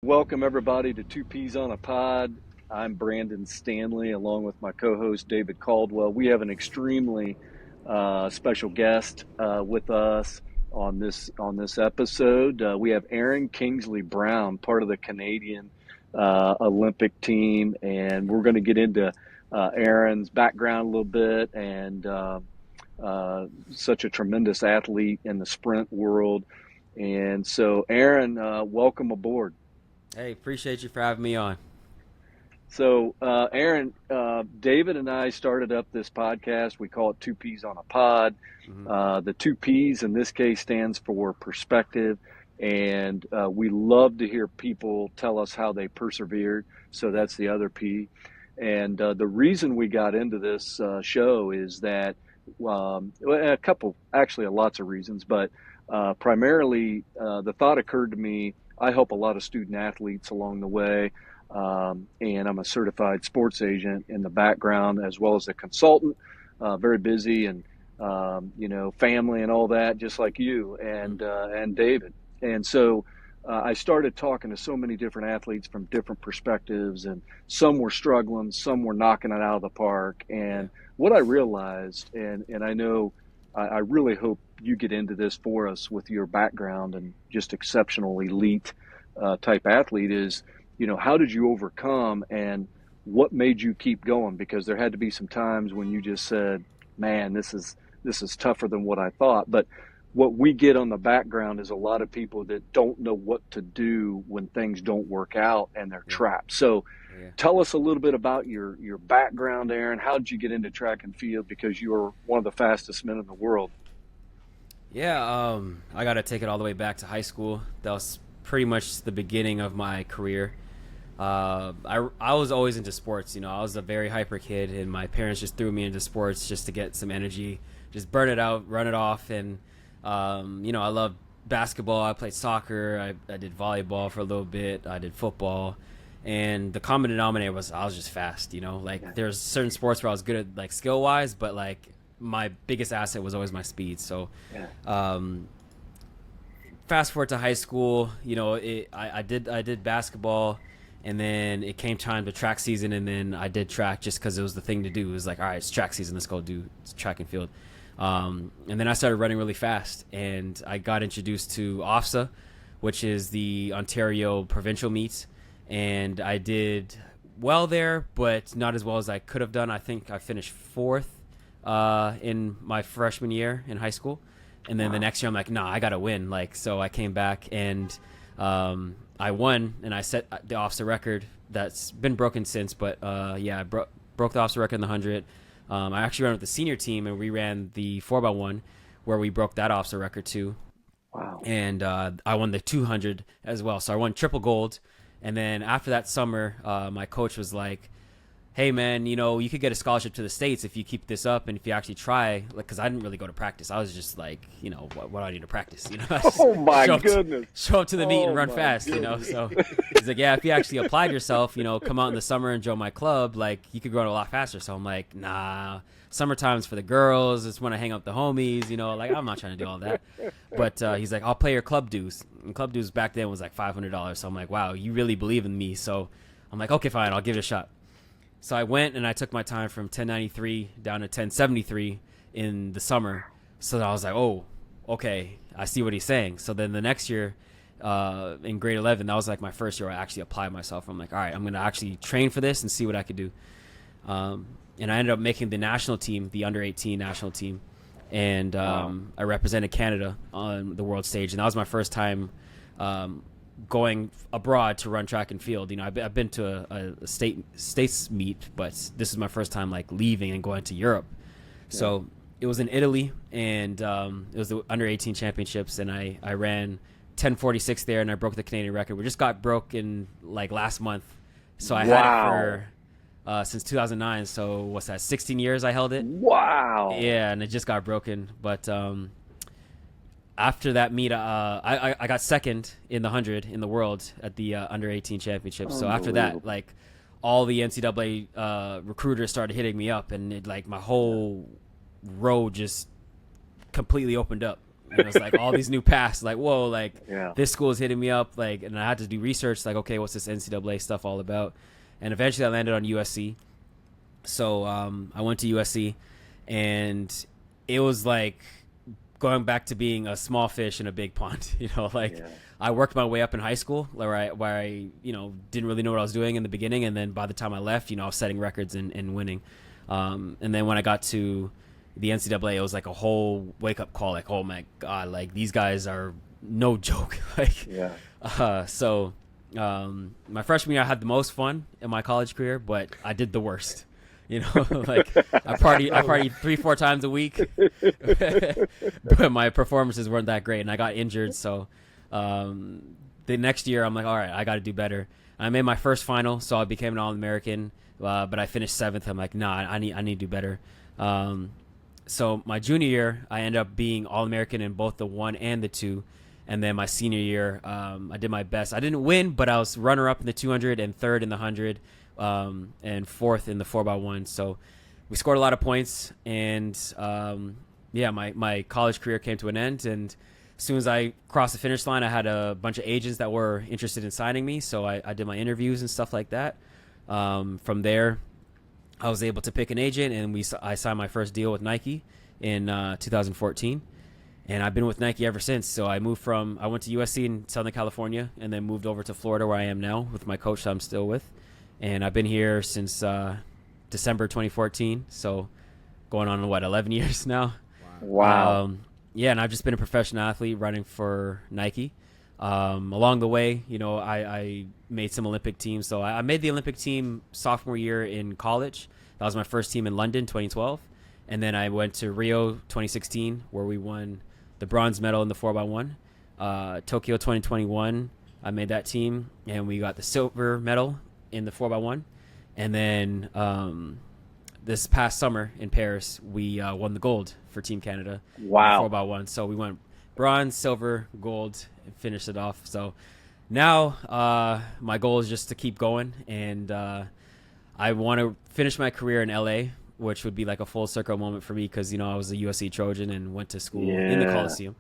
Welcome everybody to Two Peas on a Pod. I'm Brandon Stanley, along with my co-host David Caldwell. We have an extremely special guest with us on this episode. We have Aaron Kingsley Brown, part of the Canadian Olympic team, and we're going to get into Aaron's background a little bit and such a tremendous athlete in the sprint world. And so, Aaron, welcome aboard. Hey, appreciate you for having me on. So, Aaron, David and I started up this podcast. We call it Two Peas on a Pod. The two P's in this case stands for perspective. And we love to hear people tell us how they persevered. So that's the other P. And the reason we got into this show is that lots of reasons, but primarily the thought occurred to me. I help a lot of student athletes along the way, and I'm a certified sports agent in the background as well as a consultant, very busy and, family and all that, just like you and David. And so I started talking to so many different athletes from different perspectives, and some were struggling, some were knocking it out of the park. And what I realized, and I know I really hope you get into this for us with your background and just exceptional elite type athlete is, how did you overcome and what made you keep going? Because there had to be some times when you just said, man, this is tougher than what I thought. But what we get on the background is a lot of people that don't know what to do when things don't work out and they're trapped. So tell us a little bit about your background, Aaron. How did you get into track and field? Because you are one of the fastest men in the world. Yeah, I got to take it all the way back to high school. That was pretty much the beginning of my career. I was always into sports. I was a very hyper kid, and my parents just threw me into sports just to get some energy, just burn it out, run it off. And, I love basketball. I played soccer. I did volleyball for a little bit. I did football. And the common denominator was I was just fast, There's certain sports where I was good at, like, skill-wise, but, like, my biggest asset was always my speed. So fast forward to high school, I did basketball, and then it came time to track season, and then I did track just because it was the thing to do. It was like, all right, it's track season, let's go do track and field. And then I started running really fast, and I got introduced to OFSA, which is the Ontario provincial meet, and I did well there, but not as well as I could have done. I think I finished fourth in my freshman year in high school. And then the next year I'm like, I got to win. So I came back and I won, and I set the OFSA record that's been broken since. But I broke the OFSA record in the 100. I actually ran with the senior team, and we ran the 4x1 where we broke that OFSA record too. Wow. And I won the 200 as well. So I won triple gold. And then after that summer, my coach was like, hey, man, you could get a scholarship to the States if you keep this up and if you actually try. Because I didn't really go to practice. I was just like, what do I need to practice? Oh, my goodness. Show up to the meet and run fast, So he's like, yeah, if you actually applied yourself, come out in the summer and join my club, you could grow a lot faster. So I'm like, nah, summertime's for the girls. It's when I hang out with the homies, I'm not trying to do all that. But he's like, I'll pay your club dues. And club dues back then was like $500. So I'm like, wow, you really believe in me. So I'm like, okay, fine, I'll give it a shot. So I went and I took my time from 1093 down to 1073 in the summer. So I was like, oh, okay, I see what he's saying. So then the next year in grade 11, that was like my first year where I actually applied myself. I'm like, all right, I'm going to actually train for this and see what I could do. And I ended up making the national team, the under 18 national team. And I represented Canada on the world stage. And that was my first time going abroad to run track and field. I've been to a states meet, but this is my first time leaving and going to Europe. Yeah. So it was in Italy, and it was the under 18 championships, and I ran 10:46 there, and I broke the Canadian record. We just got broken last month, so I had it for since 2009. So what's that? 16 years I held it. Wow. Yeah, and it just got broken, but after that meet, I got second in the 100 in the world at the under 18 championships. So after that, all the NCAA recruiters started hitting me up, and my whole road just completely opened up. And it was like all these new paths, like, whoa, like Yeah. this school is hitting me up, like, and I had to do research, like, okay, what's this NCAA stuff all about? And eventually I landed on USC. So I went to USC, and it was like going back to being a small fish in a big pond. Like Yeah. I worked my way up in high school where I didn't really know what I was doing in the beginning, and then by the time I left, I was setting records and winning. And then when I got to the NCAA, it was like a whole wake up call. Like, oh my God, like these guys are no joke. Like, Yeah. So my freshman year, I had the most fun in my college career, but I did the worst. Like I partied 3-4 times a week, but my performances weren't that great, and I got injured. So the next year, I'm like, all right, I got to do better. I made my first final, so I became an All-American, but I finished 7th. I'm like, nah, I need to do better. So my junior year, I ended up being All-American in both the 1 and the 2. And then my senior year, I did my best. I didn't win, but I was runner-up in the 200 and 3rd in the 100, and 4th in the 4x1. So we scored a lot of points, and my college career came to an end. And as soon as I crossed the finish line, I had a bunch of agents that were interested in signing me. So I did my interviews and stuff like that. From there, I was able to pick an agent, and I signed my first deal with Nike in 2014. And I've been with Nike ever since. So I went to USC in Southern California, and then moved over to Florida, where I am now with my coach that I'm still with. And I've been here since December 2014. So going on 11 years now. Wow. And I've just been a professional athlete running for Nike. Along the way, I made some Olympic teams. So I made the Olympic team sophomore year in college. That was my first team in London, 2012. And then I went to Rio 2016, where we won the bronze medal in the 4x1. Tokyo 2021, I made that team, and we got the silver medal in the 4x1. And then this past summer in Paris, we won the gold for Team Canada. Wow. 4x1. So we went bronze, silver, gold, and finished it off. So now my goal is just to keep going, and I want to finish my career in LA, which would be like a full circle moment for me, because I was a USC Trojan and went to school in the Coliseum.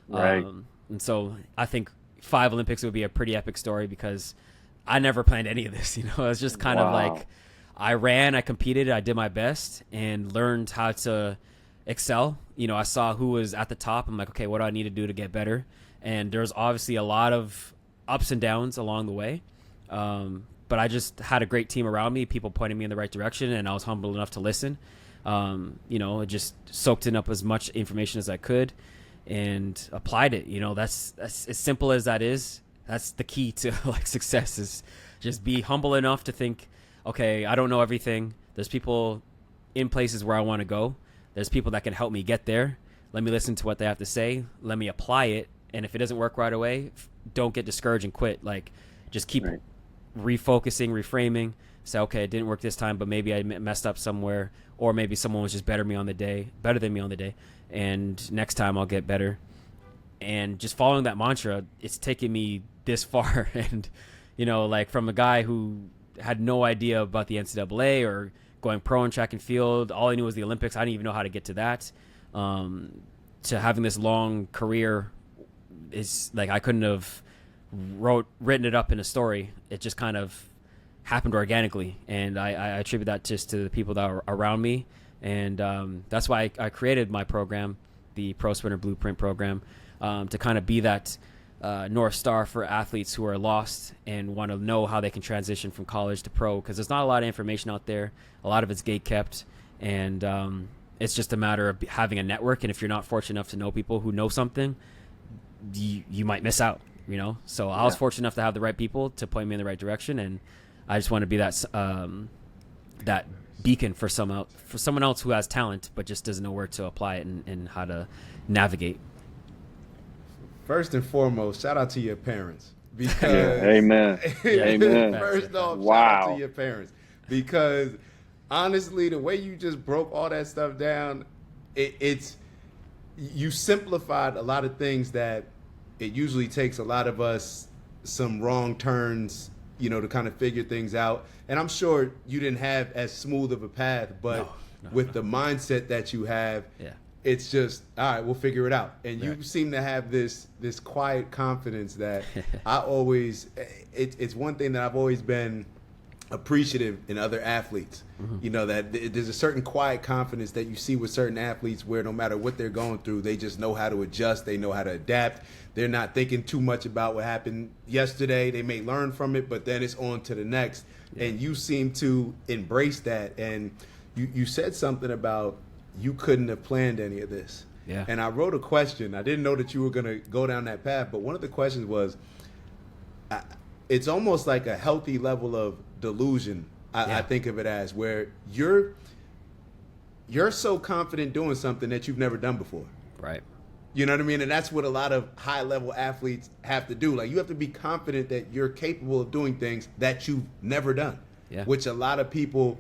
Right. And so I think 5 Olympics would be a pretty epic story, because I never planned any of this. It's just kind of like I ran, I competed, I did my best, and learned how to excel. I saw who was at the top. I'm like, okay, what do I need to do to get better? And there's obviously a lot of ups and downs along the way. But I just had a great team around me, people pointing me in the right direction, and I was humble enough to listen. I just soaked in up as much information as I could and applied it. That's as simple as that is. That's the key to like success, is just be humble enough to think, okay, I don't know everything. There's people in places where I want to go. There's people that can help me get there. Let me listen to what they have to say. Let me apply it. And if it doesn't work right away, don't get discouraged and quit. Like, just keep refocusing, reframing, say, okay, it didn't work this time, but maybe I messed up somewhere, or maybe someone was just better than me on the day, and next time I'll get better. And just following that mantra, it's taken me this far. And like from a guy who had no idea about the NCAA or going pro in track and field, all I knew was the Olympics. I didn't even know how to get to that. To having this long career, is like I couldn't have written it up in a story. It just kind of happened organically, and I attribute that just to the people that are around me. And that's why I created my program, the Pro Sprinter Blueprint program, to kind of be that North Star for athletes who are lost and want to know how they can transition from college to pro, because there's not a lot of information out there. A lot of it's gate kept, and it's just a matter of having a network. And if you're not fortunate enough to know people who know something, you might miss out. So I was fortunate enough to have the right people to point me in the right direction, and I just want to be that beacon for someone else who has talent but just doesn't know where to apply it and how to navigate. First and foremost, shout out to your parents, because Amen. Amen. First off, Wow. shout out to your parents, because honestly, the way you just broke all that stuff down, it's you simplified a lot of things that it usually takes a lot of us some wrong turns, to kind of figure things out. And I'm sure you didn't have as smooth of a path, but with the mindset that you have, it's just, all right, we'll figure it out. And you seem to have this quiet confidence that I always, it's one thing that I've always been appreciative in other athletes. You know, that there's a certain quiet confidence that you see with certain athletes where no matter what they're going through, they just know how to adjust. They know how to adapt. They're not thinking too much about what happened yesterday. They may learn from it, but then it's on to the next. And you seem to embrace that. And you said something about you couldn't have planned any of this. Yeah. And I wrote a question. I didn't know that you were going to go down that path, but one of the questions was, it's almost like a healthy level of delusion. I think of it as, where you're so confident doing something that you've never done before. Right. You know what I mean? And that's what a lot of high level athletes have to do. Like, you have to be confident that you're capable of doing things that you've never done, which a lot of people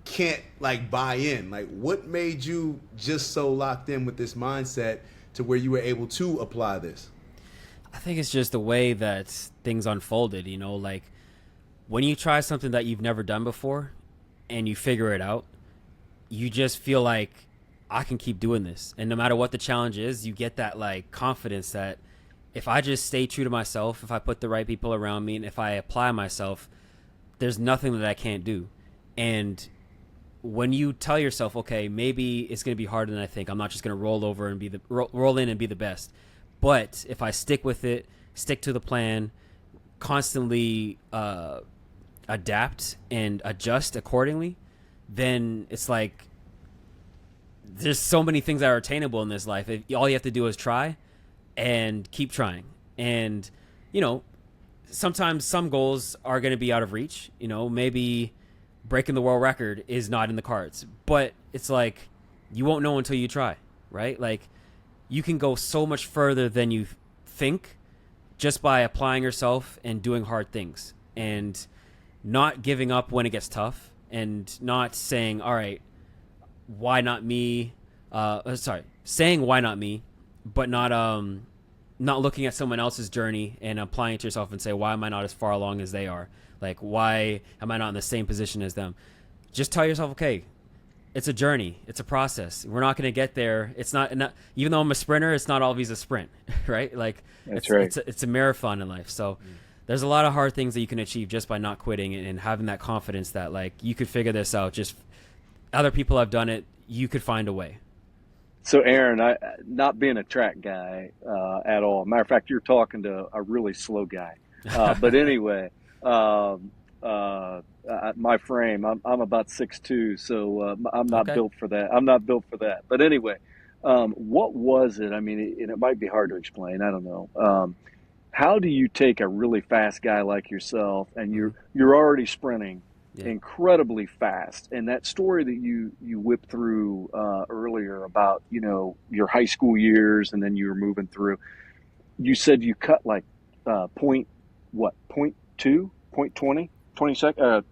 can't like buy in. Like, what made you just so locked in with this mindset to where you were able to apply this? I think it's just the way that things unfolded, you know, like when you try something that you've never done before and you figure it out, you just feel like I can keep doing this. And no matter what the challenge is, you get that like confidence that if I just stay true to myself, if I put the right people around me, and if I apply myself, there's nothing that I can't do. And when you tell yourself, okay, maybe it's going to be harder than I think, I'm not just going to roll over and roll in and be the best. But if I stick with it, stick to the plan, constantly adapt and adjust accordingly, then it's like there's so many things that are attainable in this life. All you have to do is try and keep trying. And, you know, sometimes some goals are going to be out of reach. You know, maybe breaking the world record is not in the cards. But it's like you won't know until you try, right? Like, you can go so much further than you think just by applying yourself and doing hard things and not giving up when it gets tough and not saying, all right, why not me? Saying why not me, but not looking at someone else's journey and applying it to yourself and say, why am I not as far along as they are? Like, why am I not in the same position as them? Just tell yourself, okay, it's a journey. It's a process. We're not going to get there. It's not, even though I'm a sprinter, it's not always a sprint, right? Like, it's a marathon in life. So there's a lot of hard things that you can achieve just by not quitting and having that confidence that, like, you could figure this out. Just other people have done it. You could find a way. So, Aaron, not being a track guy at all. Matter of fact, you're talking to a really slow guy. But anyway, my frame, I'm about 6'2", so I'm not built for that. I'm not built for that. But anyway, what was it? I mean, and it might be hard to explain. I don't know. How do you take a really fast guy like yourself, and you're already sprinting incredibly fast, and that story that you whipped through earlier about, you know, your high school years, and then you were moving through. You said you cut like point 2, point 20 seconds.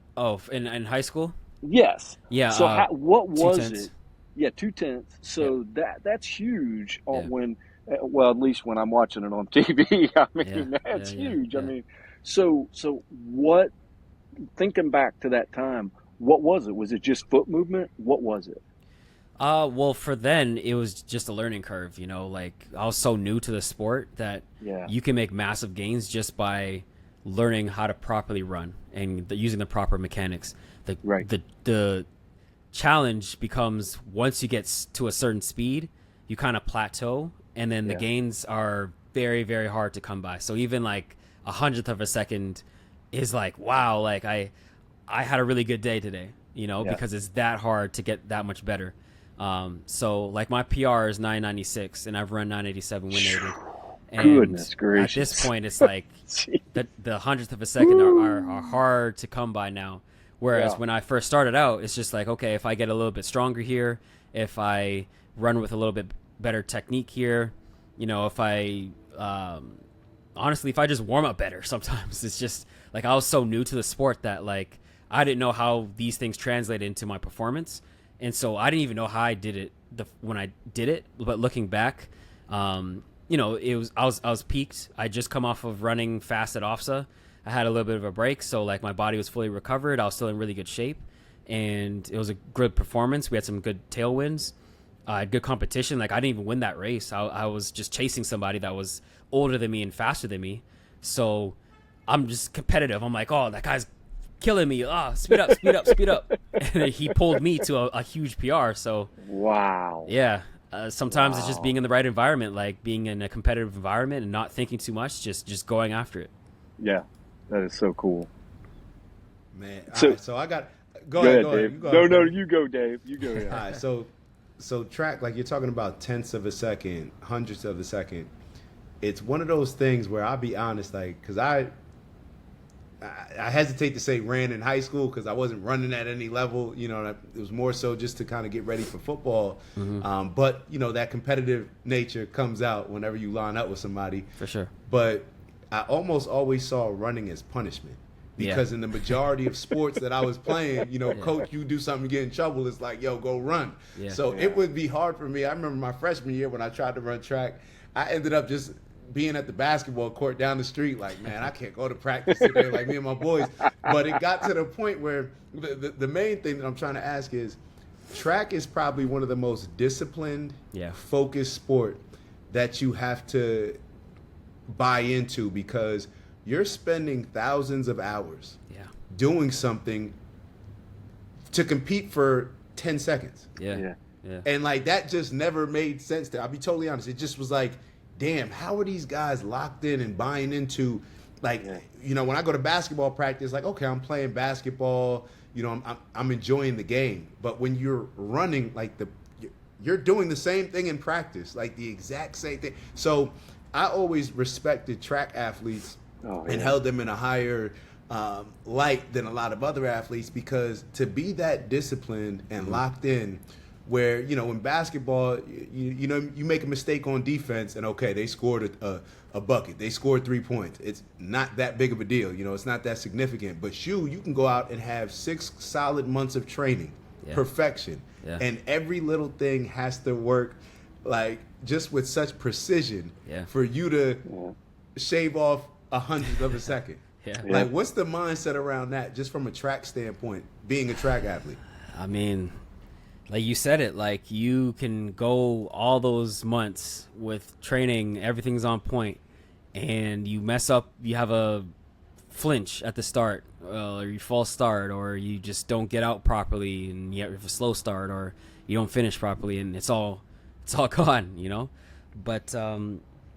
In high school? Yes. Yeah. So what was 2/10. it? Yeah, 2/10. So that's huge. When, well, at least when I'm watching it on TV. I mean, that's huge. I mean, so what? Thinking back to that time, what was it? Was it just foot movement? What was it? Well, for then, it was just a learning curve, you know, like I was so new to the sport that you can make massive gains just by learning how to properly run and using the proper mechanics. The challenge becomes once you get to a certain speed, you kind of plateau, and then the gains are very, very hard to come by. So even like 100th of a second is like, wow, like I had a really good day today, you know, because it's that hard to get that much better. So like my PR is 996 and I've run 987 wind rated. And goodness gracious. At this point, it's like the 100th of a second are hard to come by now. Whereas when I first started out, it's just like, okay, if I get a little bit stronger here, if I run with a little bit better technique here, you know, if I, honestly, if I just warm up better sometimes, it's just like I was so new to the sport that like I didn't know how these things translate into my performance. And so I didn't even know how I did it when I did it. But looking back, you know, I was peaked. I just come off of running fast at OFSA. I had a little bit of a break, so like my body was fully recovered. I was still in really good shape, and it was a good performance. We had some good tailwinds. I had good competition. Like, I didn't even win that race. I was just chasing somebody that was older than me and faster than me. So I'm just competitive. I'm like, oh, that guy's killing me. Speed up, speed up, speed up. And he pulled me to a huge PR. So wow. Yeah. Sometimes it's just being in the right environment, like being in a competitive environment and not thinking too much, just going after it. Yeah, that is so cool. Man, So, so I got go ahead, Dave. You go ahead, No, buddy. you go, Dave. You go. All right, so track, like you're talking about tenths of a second, hundredths of a second. It's one of those things where I'll be honest, like, because I hesitate to say ran in high school because I wasn't running at any level. You know, it was more so just to kind of get ready for football. Mm-hmm. But, you know, that competitive nature comes out whenever you line up with somebody. For sure. But I almost always saw running as punishment. Because in the majority of sports that I was playing, you know, coach, you do something, you get in trouble, it's like, yo, go run. Yeah. So it would be hard for me. I remember my freshman year when I tried to run track, I ended up just being at the basketball court down the street, like, man, I can't go to practice today, like me and my boys. But it got to the point where the main thing that I'm trying to ask is, track is probably one of the most disciplined, focused sport that you have to buy into because you're spending thousands of hours doing something to compete for 10 seconds. Yeah. And like that just never made sense to. I'll be totally honest. It just was like, damn, how are these guys locked in and buying into, like, you know, when I go to basketball practice, like, okay, I'm playing basketball, you know, I'm enjoying the game. But when you're running, like you're doing the same thing in practice, like the exact same thing. So I always respected track athletes and held them in a higher light than a lot of other athletes because to be that disciplined and locked in where, you know, in basketball, you know, you make a mistake on defense and, okay, they scored a bucket. They scored 3 points. It's not that big of a deal. You know, it's not that significant. But you can go out and have 6 solid months of training, perfection. And every little thing has to work, like, just with such precision for you to shave off 100th of a second. Like, what's the mindset around that, just from a track standpoint, being a track athlete? I mean, like you said it, like you can go all those months with training, everything's on point, and you mess up, you have a flinch at the start, or you false start, or you just don't get out properly, and you have a slow start, or you don't finish properly, and it's all gone, you know? But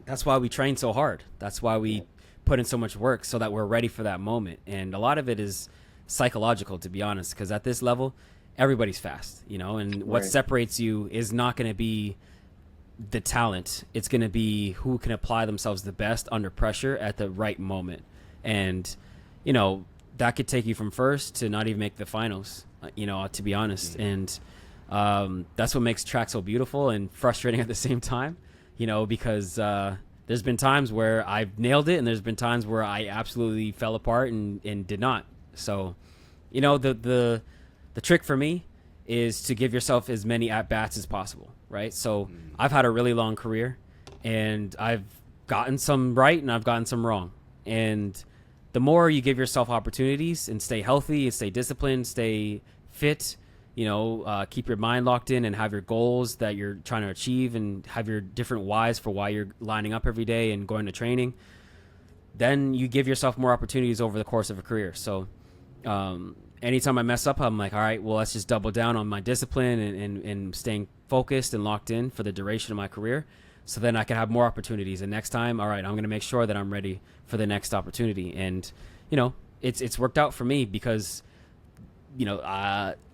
that's why we train so hard. That's why we put in so much work so that we're ready for that moment. And a lot of it is psychological, to be honest, because at this level, everybody's fast, you know, and what separates you is not going to be the talent. It's going to be who can apply themselves the best under pressure at the right moment. And, you know, that could take you from first to not even make the finals, you know, to be honest. And that's what makes track so beautiful and frustrating at the same time, you know, because there's been times where I've nailed it and there's been times where I absolutely fell apart and did not. So, you know, the trick for me is to give yourself as many at-bats as possible, right? So I've had a really long career, and I've gotten some right and I've gotten some wrong. And the more you give yourself opportunities and stay healthy and stay disciplined, stay fit, you know, keep your mind locked in and have your goals that you're trying to achieve and have your different whys for why you're lining up every day and going to training, then you give yourself more opportunities over the course of a career. So anytime I mess up, I'm like, all right, well, let's just double down on my discipline and staying focused and locked in for the duration of my career. So then I can have more opportunities. And next time, all right, I'm going to make sure that I'm ready for the next opportunity. And, you know, it's worked out for me because, you know,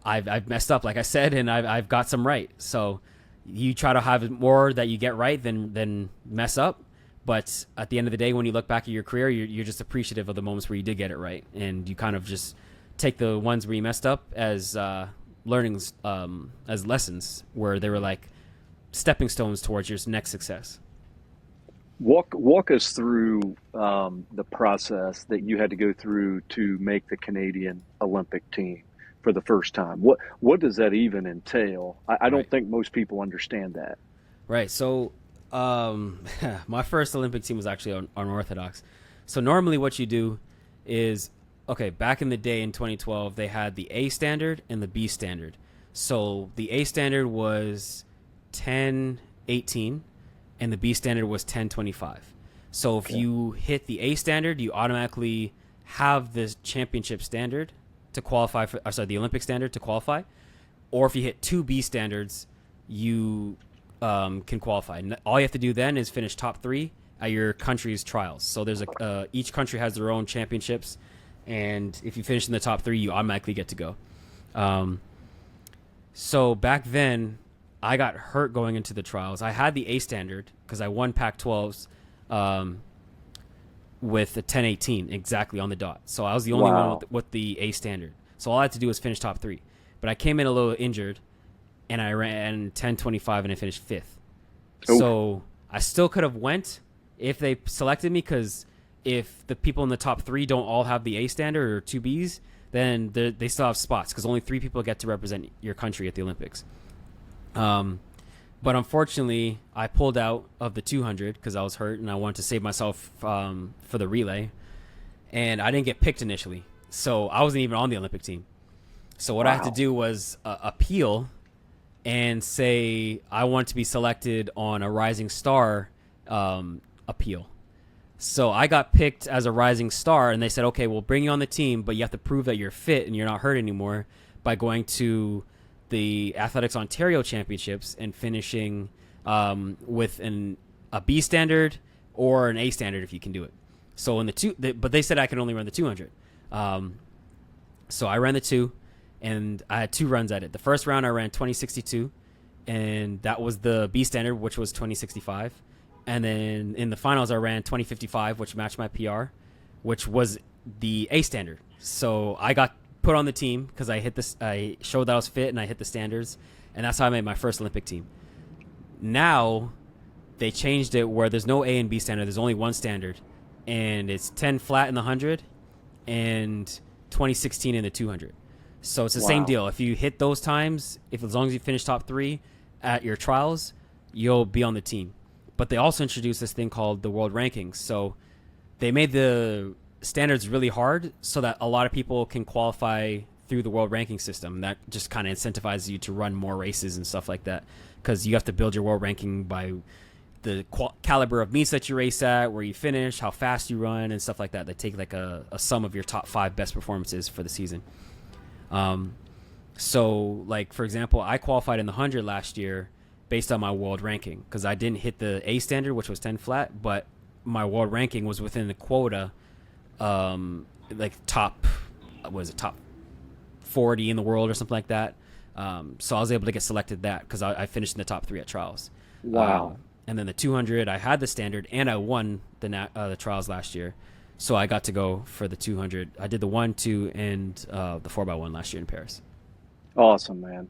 I've messed up, like I said, and I've got some right. So you try to have more that you get right than mess up. But at the end of the day, when you look back at your career, you're just appreciative of the moments where you did get it right. And you kind of just take the ones where you messed up as learnings, as lessons where they were like stepping stones towards your next success. Walk us through the process that you had to go through to make the Canadian Olympic team for the first time. What does that even entail? I don't think most people understand that. Right. So my first Olympic team was actually unorthodox. So normally what you do is, okay, back in the day in 2012, they had the A standard and the B standard. So the A standard was 10:18, and the B standard was 10:25. So if you hit the A standard, you automatically have the championship standard to qualify for, the Olympic standard to qualify. Or if you hit 2 B standards, you can qualify. All you have to do then is finish top 3 at your country's trials. So there's each country has their own championships, and if you finish in the top 3, you automatically get to go. So back then, I got hurt going into the trials. I had the A standard because I won Pac-12s with a 10:18 exactly on the dot. So I was the only one with the A standard. So all I had to do was finish top 3. But I came in a little injured, and I ran 10:25 and I finished 5th. Oof. So I still could have went if they selected me, because if the people in the top 3 don't all have the A standard or 2 Bs, then they still have spots, because only 3 people get to represent your country at the Olympics. But unfortunately, I pulled out of the 200 because I was hurt and I wanted to save myself for the relay. And I didn't get picked initially. So I wasn't even on the Olympic team. So what I had to do was appeal and say I want to be selected on a Rising Star appeal. So I got picked as a Rising Star, and they said, okay, we'll bring you on the team, but you have to prove that you're fit and you're not hurt anymore by going to the Athletics Ontario Championships and finishing with a B standard or an A standard if you can do it. So in but they said I could only run the 200. So I ran the 2, and I had 2 runs at it. The first round I ran 20:62, and that was the B standard, which was 20:65. And then in the finals I ran 20:55, which matched my PR, which was the A standard. So I got put on the team because I showed that I was fit and I hit the standards, and that's how I made my first Olympic team. Now they changed it where there's no A and B standard, there's only one standard, and it's 10 flat in the 100 and 2016 in the 200. So it's the same deal. If you hit those times, as long as you finish top 3 at your trials, you'll be on the team. But they also introduced this thing called the world rankings. So they made the standards really hard so that a lot of people can qualify through the world ranking system. That just kind of incentivizes you to run more races and stuff like that, because you have to build your world ranking by the caliber of meets that you race at, where you finish, how fast you run, and stuff like that. They take like a sum of your top 5 best performances for the season. So like, for example, I qualified in the 100 last year based on my world ranking, because I didn't hit the A standard, which was 10 flat, but my world ranking was within the quota, like top 40 in the world or something like that. So I was able to get selected that because I finished in the top 3 at trials. And then the 200, I had the standard and I won the trials last year. So I got to go for the 200. I did the 1, 2, and the 4x1 last year in Paris. Awesome, man.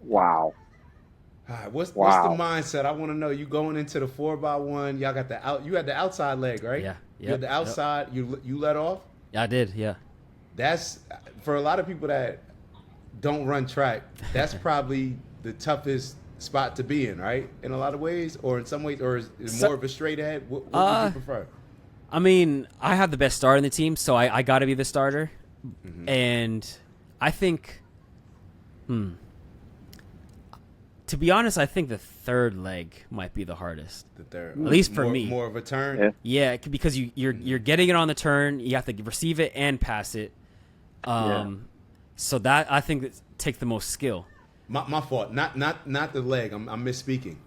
Wow. All right, what's the mindset? I want to know. You going into the 4x1? Y'all got you had the outside leg, right? Yeah. You had the outside. Yep. You let off. Yeah, I did. Yeah. That's for a lot of people that don't run track. That's probably the toughest spot to be in, right? In a lot of ways, or in some ways, or is it more of a straight ahead? What would you prefer? I mean, I have the best starter in the team, so I got to be the starter. Mm-hmm. And I think, to be honest, I think the third leg might be the hardest. The third, at least for me. More of a turn. Yeah, because you're getting it on the turn. You have to receive it and pass it. So that I think takes the most skill. My fault. Not the leg. I'm misspeaking.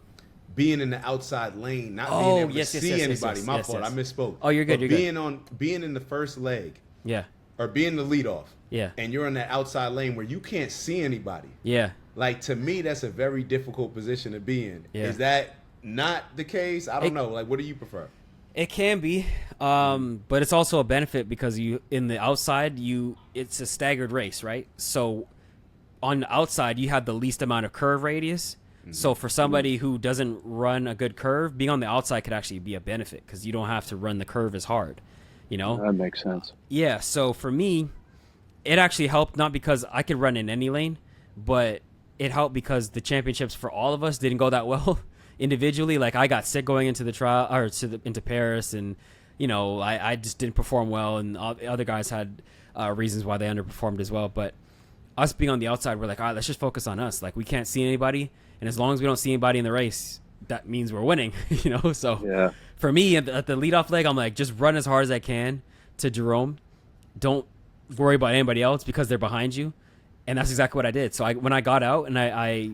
Being in the outside lane, not being able to see anybody. My fault. I misspoke. Oh, you're good. Being in the first leg. Yeah. Or being the leadoff. Yeah. And you're in that outside lane where you can't see anybody. Yeah. Like, to me, that's a very difficult position to be in. Yeah. Is that not the case? I don't know. Like, what do you prefer? It can be, but it's also a benefit because you in the outside, it's a staggered race, right? So on the outside, you have the least amount of curve radius. Mm-hmm. So for somebody who doesn't run a good curve, being on the outside could actually be a benefit because you don't have to run the curve as hard, you know? That makes sense. Yeah, so for me, it actually helped, not because I could run in any lane, but it helped because the championships for all of us didn't go that well individually. Like, I got sick going into the trial or into Paris, and you know, I just didn't perform well, and all the other guys had reasons why they underperformed as well. But us being on the outside, we're like, all right, let's just focus on us. Like, we can't see anybody, and as long as we don't see anybody in the race, that means we're winning, you know? So for me, at the leadoff leg, I'm like, just run as hard as I can to Jerome. Don't worry about anybody else because they're behind you. And that's exactly what I did. So when I got out and I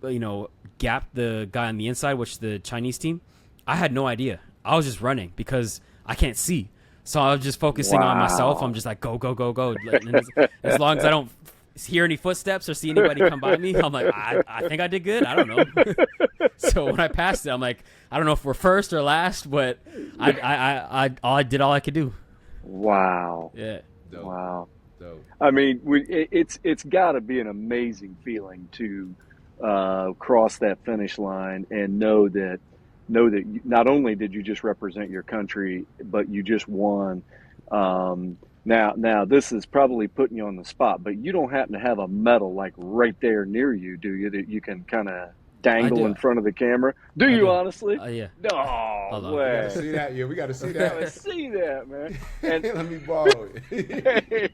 you know, gapped the guy on the inside, which the Chinese team, I had no idea. I was just running because I can't see. So I was just focusing on myself. I'm just like, go, go, go, go. As long as I don't hear any footsteps or see anybody come by me, I'm like, I think I did good. I don't know. So when I passed it, I'm like, I don't know if we're first or last, but I did all I could do. Wow. Yeah. Dope. Wow. Dope. I mean, it's got to be an amazing feeling to cross that finish line and know that you, not only did you just represent your country, but you just won. Now this is probably putting you on the spot, but you don't happen to have a medal like right there near you, do you? That you can kind of dangle in front of the camera. Do you honestly? Yeah. No way. We gotta see that. Yeah, we gotta see I that. gotta see that, man. And Let me borrow it. hey,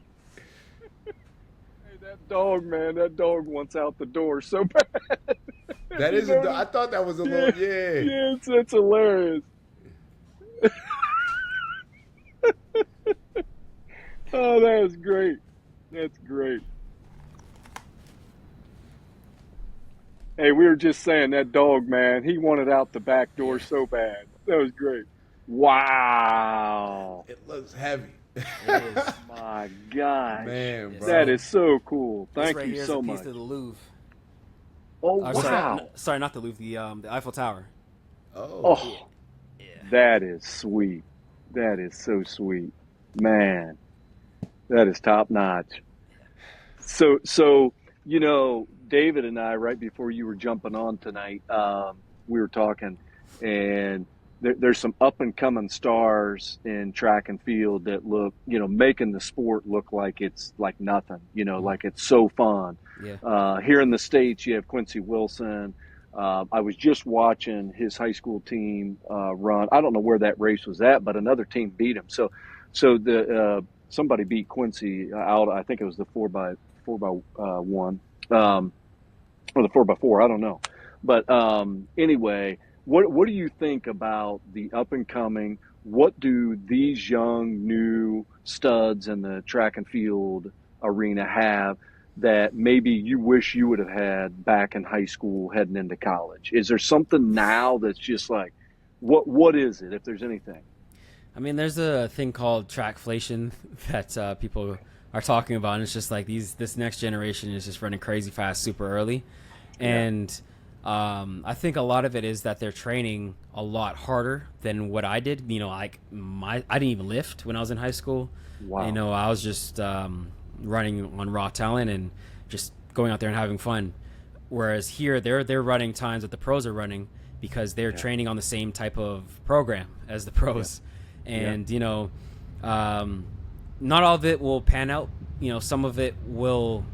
that dog, man, that dog wants out the door so bad. That is. I thought that was a little. Yeah. Yeah, it's hilarious. Oh, that is great. That's great. Hey, we were just saying that dog, man, he wanted out the back door so bad. That was great. Wow. It looks heavy. It is. My God. Man, bro. That is so cool. Thank right you here so is a much. piece of the Louvre. Oh, wow. Sorry, not the Louvre, the Eiffel Tower. Oh, that is sweet. That is so sweet. Man, that is top notch. So, you know, David and I, right before you were jumping on tonight, we were talking, and there's some up and coming stars in track and field that look, you know, making the sport look like it's like nothing, you know, like it's so fun. Yeah. Here in the States, you have Quincy Wilson. I was just watching his high school team run. I don't know where that race was at, but another team beat him. So somebody beat Quincy out. I think it was the 4x1 or the 4x4. I don't know. But anyway, what do you think about the up and coming? What do these young new studs in the track and field arena have that maybe you wish you would have had back in high school heading into college? Is there something now that's just like, what is it, if there's anything? I mean, there's a thing called trackflation that people are talking about, and it's just like this next generation is just running crazy fast super early. And I think a lot of it is that they're training a lot harder than what I did. You know, like I didn't even lift when I was in high school. Wow. You know, I was just running on raw talent and just going out there and having fun. Whereas here, they're running times that the pros are running because they're training on the same type of program as the pros. And, you know, not all of it will pan out. You know, some of it will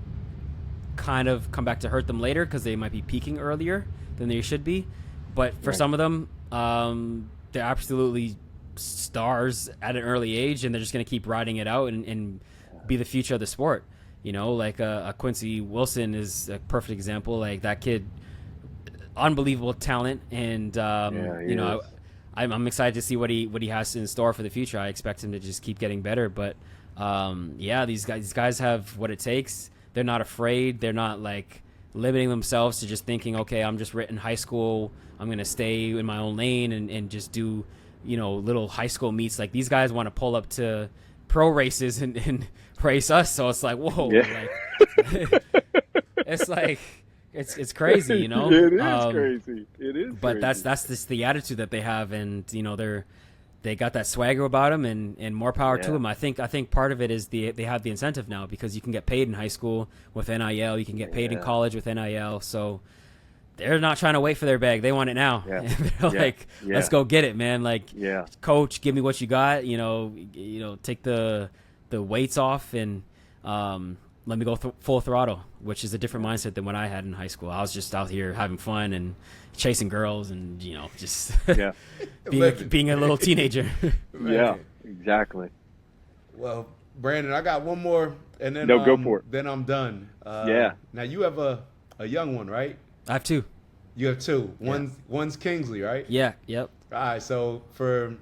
kind of come back to hurt them later because they might be peaking earlier than they should be. But for some of them, they're absolutely stars at an early age, and they're just going to keep riding it out and be the future of the sport. You know, like a Quincy Wilson is a perfect example. Like that kid, unbelievable talent, and you know, I'm excited to see what he has in store for the future. I expect him to just keep getting better. But these guys have what it takes. They're not afraid. They're not like limiting themselves to just thinking, okay, I'm just in high school. I'm going to stay in my own lane and just do, you know, little high school meets. Like these guys want to pull up to pro races and race us. So it's like, whoa, like, it's like, it's crazy, you know? It is crazy. It is but crazy. that's just the attitude that they have. And, you know, they got that swagger about them and more power to them. I think part of it is they have the incentive now because you can get paid in high school with NIL. You can get paid in college with NIL. So they're not trying to wait for their bag. They want it now. They're like, let's go get it, man. Like, coach, give me what you got. You know, take the weights off and let me go full throttle, which is a different mindset than what I had in high school. I was just out here having fun and chasing girls and, you know, just being a little teenager. Yeah, exactly. Well, Brandon, I got one more, and then No, go for it. then I'm done. Yeah. Now you have a young one, right? I have two. You have two. Yeah. One's Kingsley, right? Yeah. Yep. All right. So for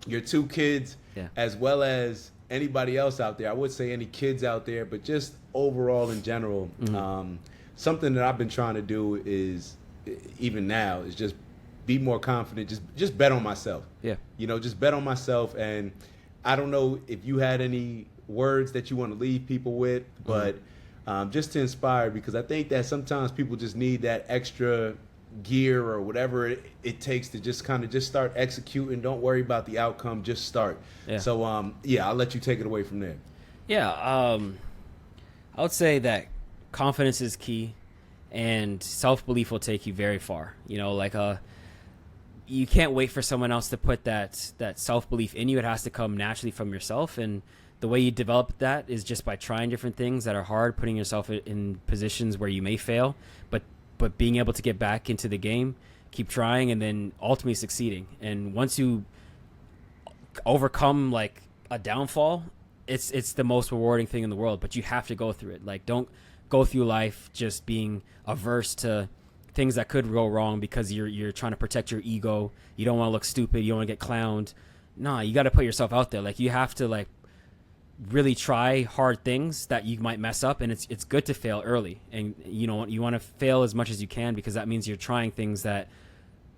your two kids, Yeah. as well as anybody else out there, I would say any kids out there, but just overall in general, something that I've been trying to do is, even now, is just be more confident. Just bet on myself. Yeah. You know, just bet on myself. And I don't know if you had any words that you want to leave people with, but just to inspire, because I think that sometimes people just need that extra gear or whatever it takes to just kind of just start executing. Don't worry about the outcome, just start. Yeah. So I'll let you take it away from there. Yeah, I would say that confidence is key, and self-belief will take you very far. You know, like you can't wait for someone else to put that self-belief in you. It has to come naturally from yourself, and the way you develop that is just by trying different things that are hard, putting yourself in positions where you may fail, but being able to get back into the game, keep trying, and then ultimately succeeding. And once you overcome like a downfall, it's the most rewarding thing in the world, but you have to go through it. Like, don't go through life just being averse to things that could go wrong because you're trying to protect your ego. You don't want to look stupid. You don't want to get clowned. Nah, you got to put yourself out there. Like, you have to like really try hard things that you might mess up, and it's good to fail early. And you know, you want to fail as much as you can, because that means you're trying things that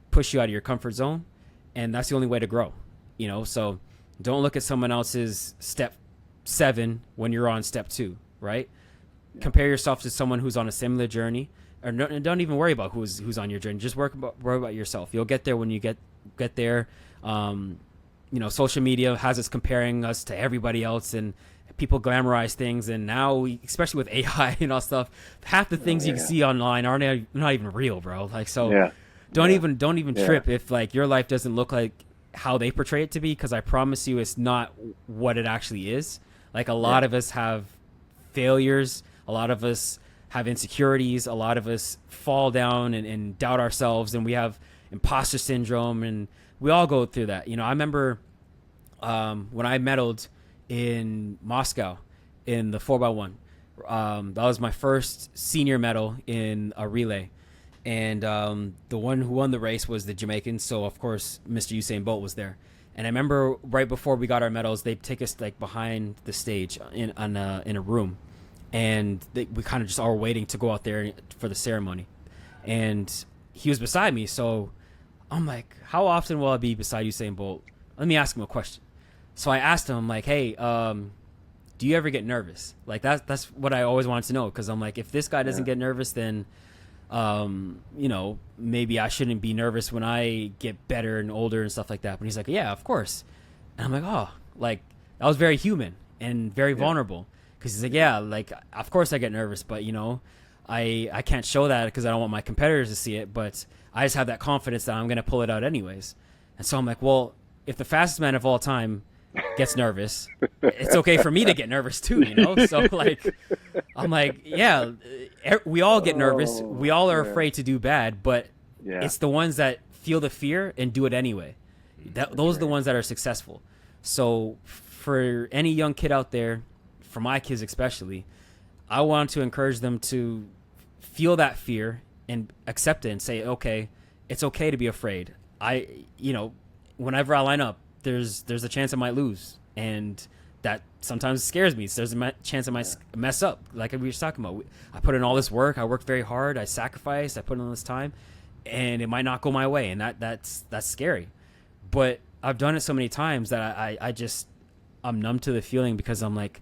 push you out of your comfort zone, and that's the only way to grow. You know, so don't look at someone else's step 7 when you're on step 2, right? Yeah. Compare yourself to someone who's on a similar journey, or don't even worry about who's on your journey. Just worry about yourself. You'll get there when you get there. You know, social media has us comparing us to everybody else, and people glamorize things. And now, especially with AI and all stuff, half the things you can see online are not even real, bro. Like, so don't even trip if like your life doesn't look like how they portray it to be, because I promise you it's not what it actually is. Like, a lot of us have failures, a lot of us have insecurities, a lot of us fall down and doubt ourselves, and we have imposter syndrome, and we all go through that. You know, I remember when I medaled in Moscow in the 4x1. That was my first senior medal in a relay. And the one who won the race was the Jamaican. So, of course, Mr. Usain Bolt was there. And I remember right before we got our medals, they'd take us like behind the stage in a room. And we kind of just all were waiting to go out there for the ceremony. And he was beside me. So I'm like, how often will I be beside Usain Bolt? Let me ask him a question. So I asked him, like, hey, do you ever get nervous? Like, that's what I always wanted to know. Because I'm like, if this guy doesn't get nervous, then, you know, maybe I shouldn't be nervous when I get better and older and stuff like that. But he's like, yeah, of course. And I'm like, oh, like, that was very human and very vulnerable. Because he's like, yeah, like, of course I get nervous, but, you know, I can't show that because I don't want my competitors to see it, but I just have that confidence that I'm going to pull it out anyways. And so I'm like, well, if the fastest man of all time gets nervous, it's okay for me to get nervous too, you know? So, like, I'm like, yeah, we all get nervous. We all are afraid to do bad, but it's the ones that feel the fear and do it anyway. Those are the ones that are successful. So for any young kid out there, for my kids especially, I want to encourage them to feel that fear and accept it and say, okay, it's okay to be afraid. You know, whenever I line up, there's a chance I might lose, and that sometimes scares me. So there's a chance I might mess up, like we were talking about. I put in all this work, I worked very hard, I sacrificed, I put in all this time, and it might not go my way, and that's scary. But I've done it so many times that I'm numb to the feeling, because I'm like,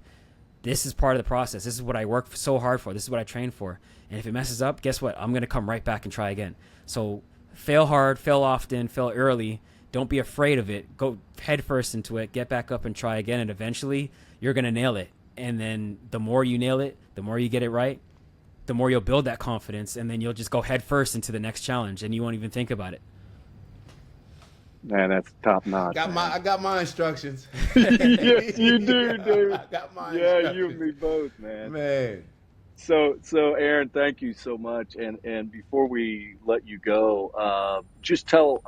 this is part of the process. This is what I work so hard for. This is what I train for. And if it messes up, guess what? I'm going to come right back and try again. So fail hard, fail often, fail early. Don't be afraid of it. Go head first into it. Get back up and try again. And eventually you're going to nail it. And then the more you nail it, the more you get it right, the more you'll build that confidence. And then you'll just go head first into the next challenge, and you won't even think about it. Man, that's top notch. I got my instructions. Yes, you do, dude. I got my instructions. Yeah, you and me both, man. Man. So Aaron, thank you so much. And before we let you go, just tell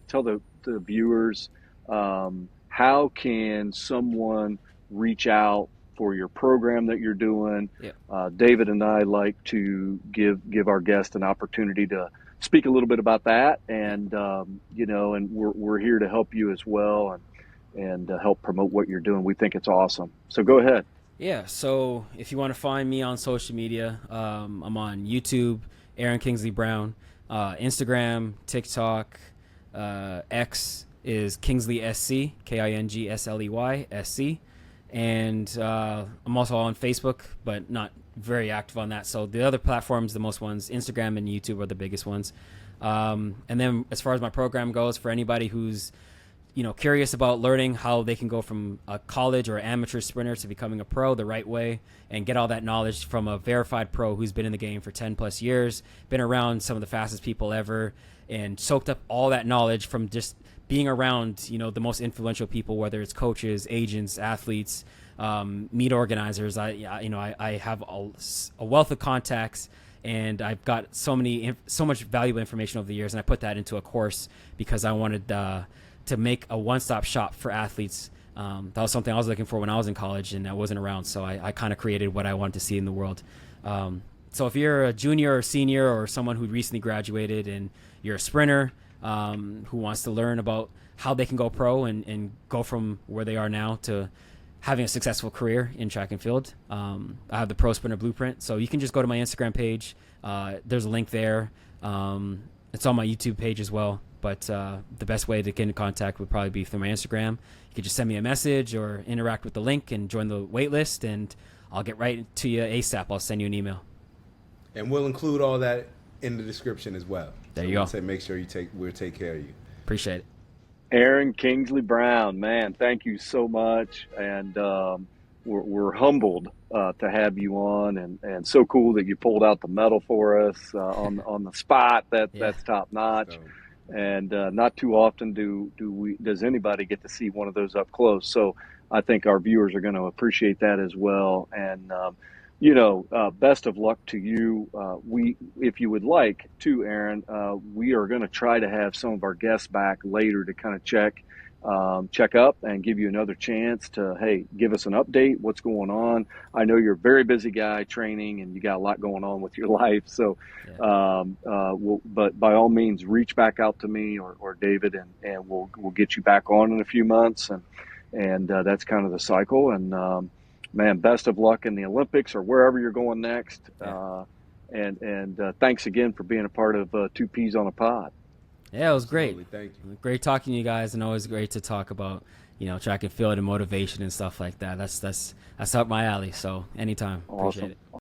the viewers, how can someone reach out for your program that you're doing. Yeah. David and I like to give our guests an opportunity to speak a little bit about that, and and we're here to help you as well, and help promote what you're doing. We think it's awesome. So go ahead. Yeah, so if you want to find me on social media, I'm on YouTube, Aaron Kingsley Brown, Instagram, TikTok, X is Kingsley SC, Kingsley SC, and I'm also on Facebook, but not very active on that. So the other platforms, the most ones, Instagram and YouTube are the biggest ones. And then as far as my program goes, for anybody who's curious about learning how they can go from a college or amateur sprinter to becoming a pro the right way and get all that knowledge from a verified pro who's been in the game for 10 plus years, been around some of the fastest people ever, and soaked up all that knowledge from just being around, the most influential people, whether it's coaches, agents, athletes, meet organizers. I have a wealth of contacts, and I've got so much valuable information over the years, and I put that into a course because I wanted to make a one-stop shop for athletes. That was something I was looking for when I was in college and I wasn't around, so I kind of created what I wanted to see in the world. So if you're a junior or senior or someone who recently graduated and you're a sprinter who wants to learn about how they can go pro and go from where they are now to having a successful career in track and field, I have the Pro Sprinter Blueprint, so you can just go to my Instagram page. There's a link there. It's on my YouTube page as well. But the best way to get in contact would probably be through my Instagram. You could just send me a message or interact with the link and join the wait list, and I'll get right to you ASAP. I'll send you an email. And we'll include all that in the description as well. There you go. Say make sure we'll take care of you. Appreciate it. Aaron Kingsley Brown, man, thank you so much. And we're humbled to have you on, and so cool that you pulled out the medal for us on the spot. That's top notch. So, and not too often does anybody get to see one of those up close. So I think our viewers are going to appreciate that as well. And best of luck to you. If you would like to, Aaron, we are going to try to have some of our guests back later to kind of check up and give you another chance to, hey, give us an update. What's going on? I know you're a very busy guy training and you got a lot going on with your life. So, but by all means, reach back out to me or David, and we'll get you back on in a few months. And that's kind of the cycle. And, man, best of luck in the Olympics or wherever you're going next. Yeah. And thanks again for being a part of Two Peas on a Pod. Yeah, it was great. Thank you. Great talking to you guys, and always great to talk about, track and field and motivation and stuff like that. That's up my alley. So anytime. Awesome. Appreciate it.